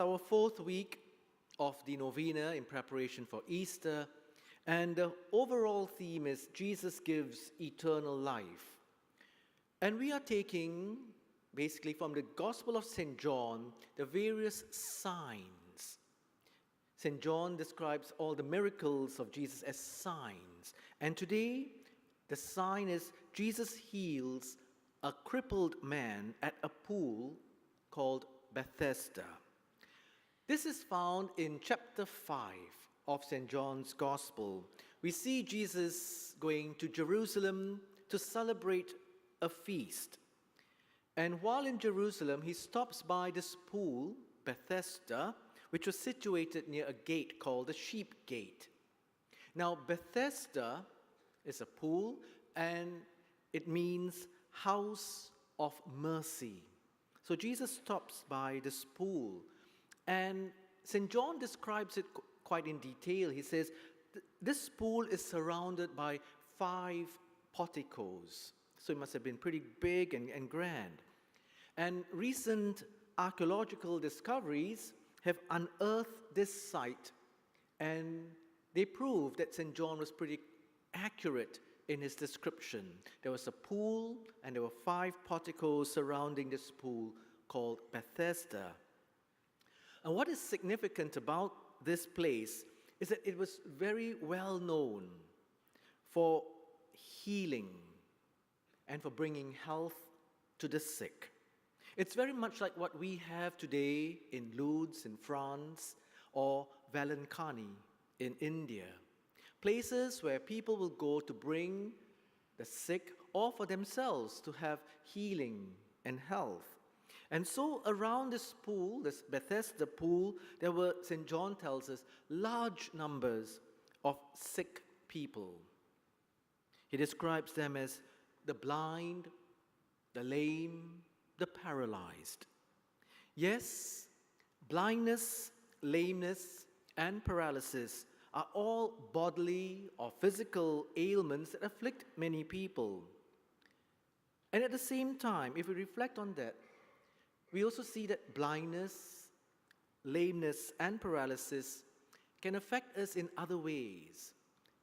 Our fourth week of the Novena in preparation for Easter, and the overall theme is Jesus gives eternal life. And we are taking, basically from the Gospel of St. John, the various signs. St. John describes all the miracles of Jesus as signs. And today, the sign is Jesus heals a crippled man at a pool called Bethesda. This is found in chapter 5 of St. John's Gospel. We see Jesus going to Jerusalem to celebrate a feast. And while in Jerusalem, he stops by this pool, Bethesda, which was situated near a gate called the Sheep Gate. Now, Bethesda is a pool, and it means house of mercy. So Jesus stops by this pool. And St. John describes it quite in detail. He says, this pool is surrounded by 5 porticos. So it must have been pretty big and grand. And recent archaeological discoveries have unearthed this site, and they prove that St. John was pretty accurate in his description. There was a pool, and there were 5 porticos surrounding this pool called Bethesda. And what is significant about this place is that it was very well known for healing and for bringing health to the sick. It's very much like what we have today in Lourdes in France or Velankani in India. Places where people will go to bring the sick or for themselves to have healing and health. And so around this pool, this Bethesda pool, there were, St. John tells us, large numbers of sick people. He describes them as the blind, the lame, the paralyzed. Yes, blindness, lameness, and paralysis are all bodily or physical ailments that afflict many people. And at the same time, if we reflect on that, we also see that blindness, lameness, and paralysis can affect us in other ways,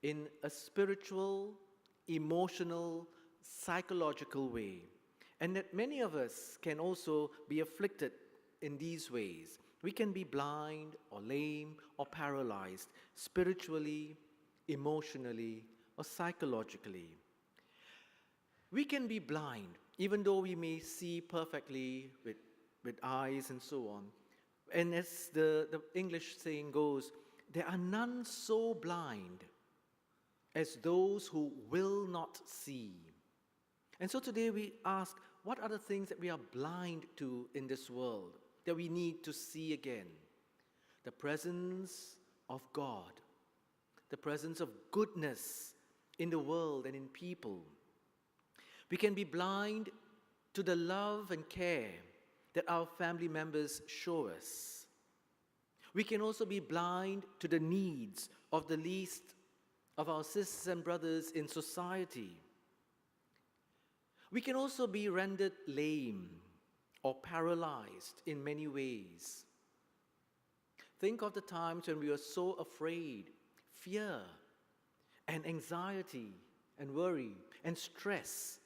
in a spiritual, emotional, psychological way. And that many of us can also be afflicted in these ways. We can be blind or lame or paralyzed spiritually, emotionally, or psychologically. We can be blind, even though we may see perfectly with eyes and so on. And as the English saying goes, there are none so blind as those who will not see. And so today we ask, what are the things that we are blind to in this world that we need to see again? The presence of God, the presence of goodness in the world and in people. We can be blind to the love and care that our family members show us. We can also be blind to the needs of the least of our sisters and brothers in society. We can also be rendered lame or paralyzed in many ways. Think of the times when we are so afraid, fear, and anxiety, and worry, and stress.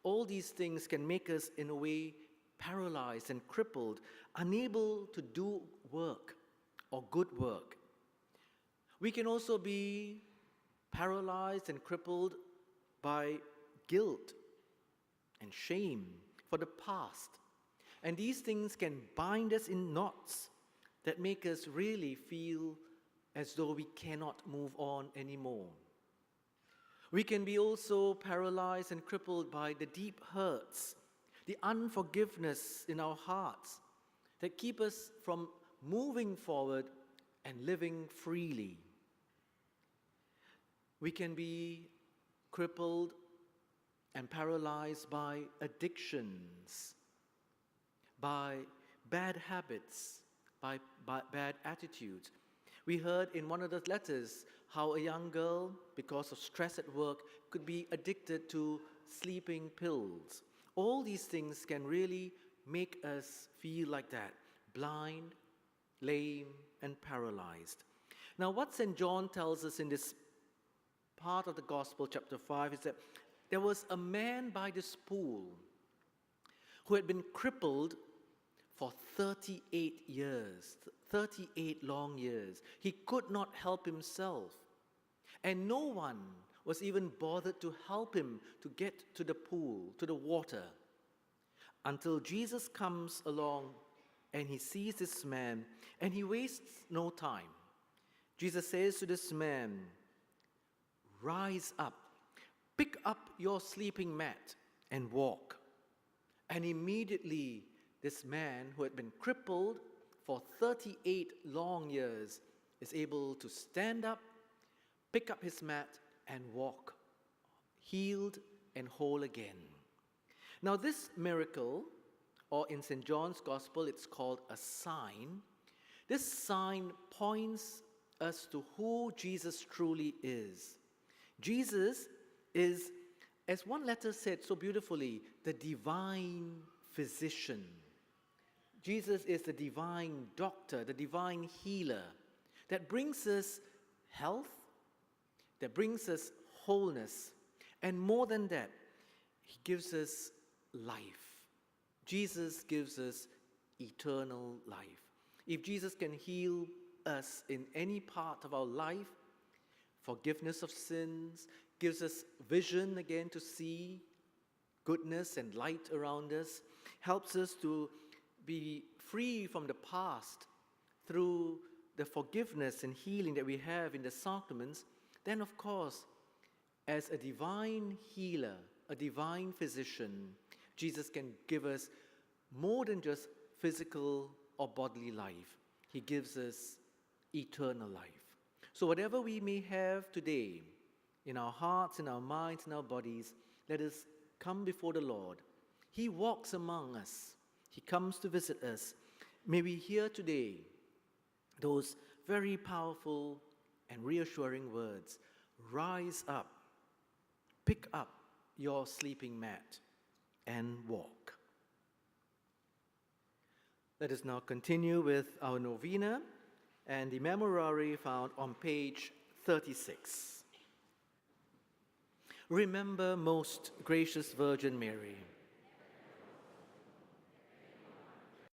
All these things can make us, in a way, paralyzed and crippled, unable to do work or good work. We can also be paralyzed and crippled by guilt and shame for the past. And these things can bind us in knots that make us really feel as though we cannot move on anymore. We can be also paralyzed and crippled by the deep hurts, the unforgiveness in our hearts that keep us from moving forward and living freely. We can be crippled and paralyzed by addictions, by bad habits, by bad attitudes. We heard in one of the letters how a young girl, because of stress at work, could be addicted to sleeping pills. All these things can really make us feel like that, blind, lame, and paralyzed. Now, what St. John tells us in this part of the Gospel, chapter 5, is that there was a man by this pool who had been crippled for 38 years, 38 long years. He could not help himself, and no one was even bothered to help him to get to the pool, to the water, until Jesus comes along and he sees this man, and he wastes no time. Jesus says to this man, "Rise up, pick up your sleeping mat and walk." And immediately this man who had been crippled for 38 long years is able to stand up, pick up his mat and walk, healed and whole again. Now this miracle, or in St. John's Gospel it's called a sign, this sign points us to who Jesus truly is. Jesus is, as one letter said so beautifully, the divine physician. Jesus is the divine doctor, the divine healer that brings us health, that brings us wholeness, and more than that, he gives us life. Jesus gives us eternal life. If Jesus can heal us in any part of our life, forgiveness of sins, gives us vision again to see goodness and light around us, helps us to be free from the past through the forgiveness and healing that we have in the sacraments, then of course, as a divine healer, a divine physician, Jesus can give us more than just physical or bodily life. He gives us eternal life. So whatever we may have today, in our hearts, in our minds, in our bodies, let us come before the Lord. He walks among us. He comes to visit us. May we hear today those very powerful and reassuring words. Rise up, pick up your sleeping mat, and walk. Let us now continue with our novena and the memorare found on page 36. Remember, most gracious Virgin Mary,